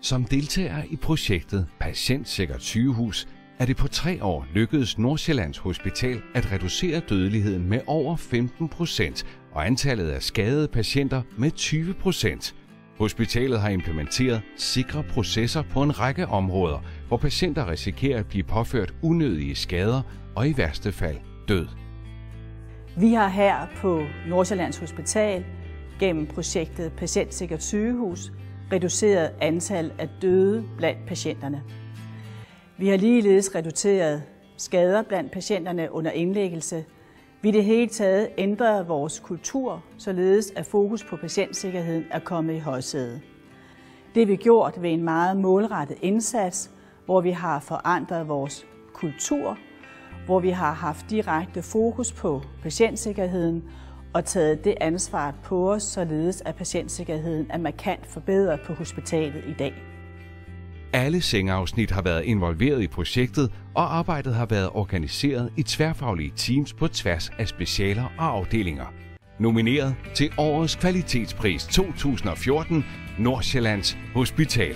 Som deltager i projektet Patientsikkert Sygehus er det på 3 år lykkedes Nordsjællands Hospital at reducere dødeligheden med over 15% og antallet af skadede patienter med 20%. Hospitalet har implementeret sikre processer på en række områder, hvor patienter risikerer at blive påført unødige skader og i værste fald død. Vi har her på Nordsjællands Hospital gennem projektet Patientsikkert Sygehus reduceret antal af døde blandt patienterne. Vi har ligeledes reduceret skader blandt patienterne under indlæggelse. Vi i det hele taget ændret vores kultur, således at fokus på patientsikkerheden er kommet i højsædet. Det har vi gjort ved en meget målrettet indsats, hvor vi har forandret vores kultur, hvor vi har haft direkte fokus på patientsikkerheden og taget det ansvar på os, således at patientsikkerheden er markant forbedret på hospitalet i dag. Alle sengeafsnit har været involveret i projektet, og arbejdet har været organiseret i tværfaglige teams på tværs af specialer og afdelinger. Nomineret til Årets Kvalitetspris 2014, Nordsjællands Hospital.